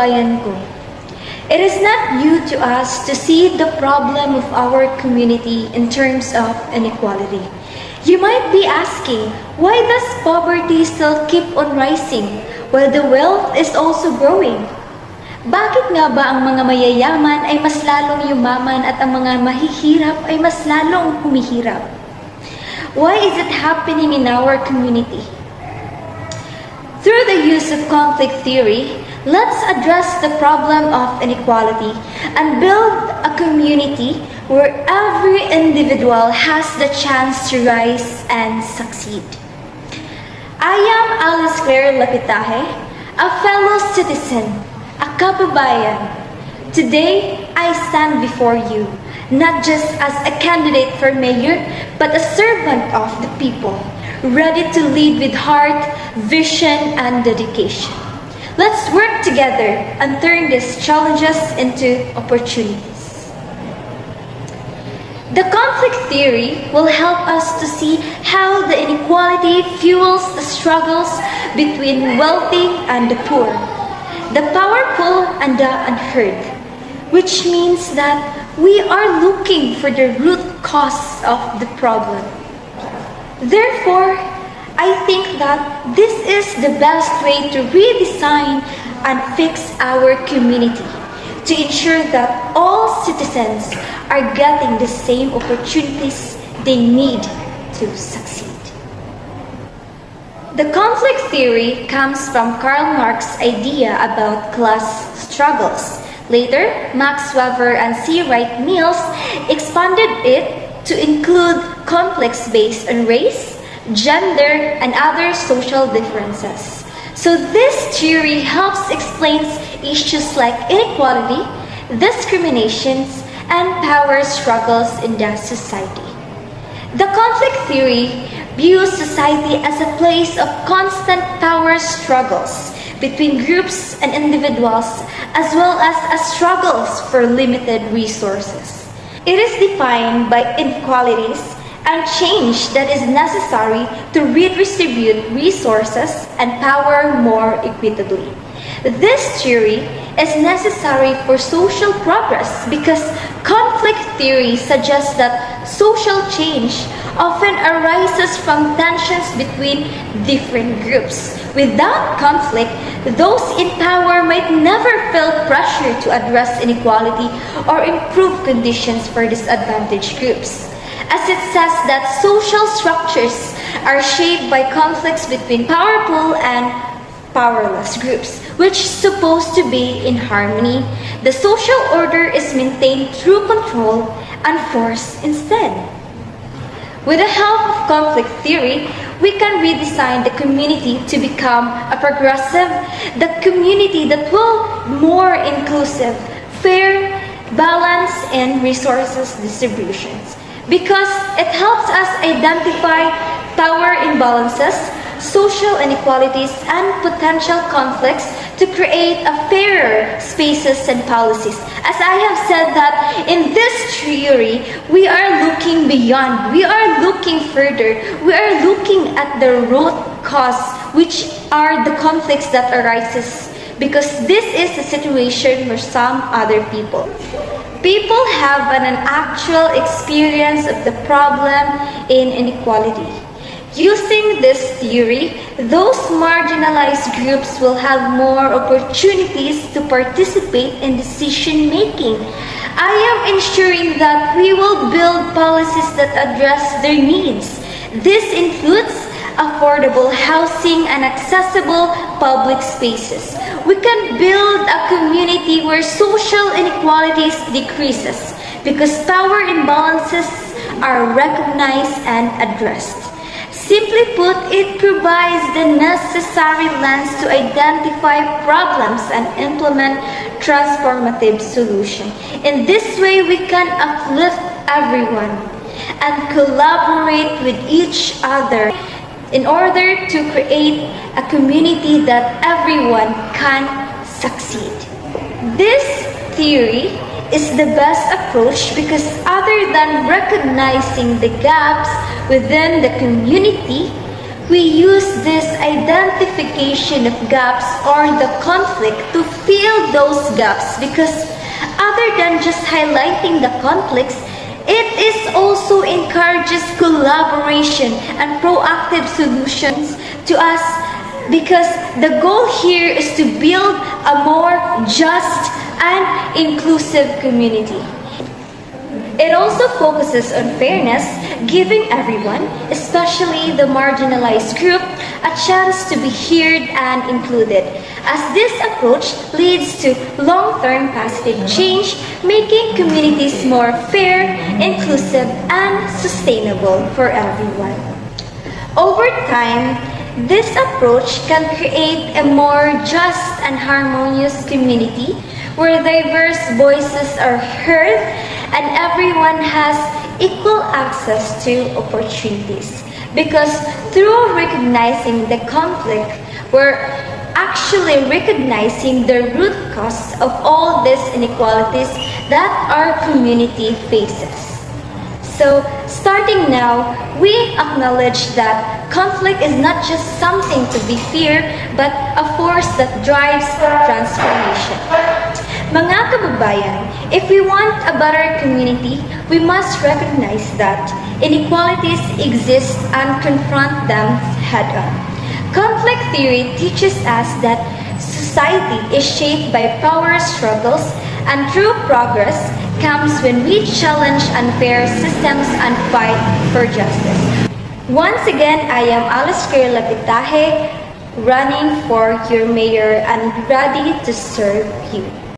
kababayan ko, it is not new to us to see the problem of our community in terms of inequality. You might be asking, why does poverty still keep on rising while the wealth is also growing? Bakit nga ba ang mga mayayaman ay mas lalong yumaman at ang mga mahihirap ay mas lalong humihirap? Why is it happening in our community? Through the use of conflict theory, let's address the problem of inequality and build a community where every individual has the chance to rise and succeed. I am Alice Claire Lapitaje, a fellow citizen, a kababayan. Today, I stand before you, not just as a candidate for mayor, but a servant of the people, ready to lead with heart, vision, and dedication. Let's work together and turn these challenges into opportunities. The conflict theory will help us to see how the inequality fuels the struggles between wealthy and the poor, the powerful and the unheard, which means that we are looking for the root cause of the problem. Therefore, I think that this is the best way to redesign and fix our community to ensure that all citizens are getting the same opportunities they need to succeed. The conflict theory comes from Karl Marx's idea about class struggles. Later, Max Weber and C. Wright Mills expanded it to include conflicts based on race, gender, and other social differences. So this theory helps explain issues like inequality, discriminations, and power struggles in the society. The conflict theory views society as a place of constant power struggles between groups and individuals, as well as struggles for limited resources. It is defined by inequalities and change that is necessary to redistribute resources and power more equitably. This theory is necessary for social progress because conflict theory suggests that social change often arises from tensions between different groups. Without conflict, those in power might never feel pressure to address inequality or improve conditions for disadvantaged groups. As it says that social structures are shaped by conflicts between powerful and powerless groups, which is supposed to be in harmony. The social order is maintained through control and force instead. With the help of conflict theory, we can redesign the community to become a progressive, the community that will more inclusive, fair, balanced in resources distributions. Because it helps us identify power imbalances, social inequalities, and potential conflicts to create a fairer spaces and policies. As I have said that in this theory, we are looking beyond, we are looking further, we are looking at the root cause, which are the conflicts that arises because this is a situation for some other people. People have an actual experience of the problem in inequality. Using this theory, those marginalized groups will have more opportunities to participate in decision making. I am ensuring that we will build policies that address their needs. This includes affordable housing and accessible public spaces. We can build a community where social inequalities decreases because power imbalances are recognized and addressed. Simply put, it provides the necessary lens to identify problems and implement transformative solutions. In this way, we can uplift everyone and collaborate with each other in order to create a community that everyone can succeed. This theory is the best approach because other than recognizing the gaps within the community, we use this identification of gaps or the conflict to fill those gaps because other than just highlighting the conflicts, it is also encourages collaboration and proactive solutions to us because the goal here is to build a more just and inclusive community. It also focuses on fairness, giving everyone, especially the marginalized group, a chance to be heard and included, as this approach leads to long-term positive change, making communities more fair, inclusive, and sustainable for everyone. Over time, this approach can create a more just and harmonious community where diverse voices are heard and everyone has equal access to opportunities. Because through recognizing the conflict, we're actually recognizing the root cause of all these inequalities that our community faces. So, starting now, we acknowledge that conflict is not just something to be feared, but a force that drives transformation. Mga kababayan, if we want a better community, we must recognize that inequalities exist and confront them head-on. Conflict theory teaches us that society is shaped by power struggles, and true progress comes when we challenge unfair systems and fight for justice. Once again, I am Alice Lapitaje, running for your mayor and ready to serve you.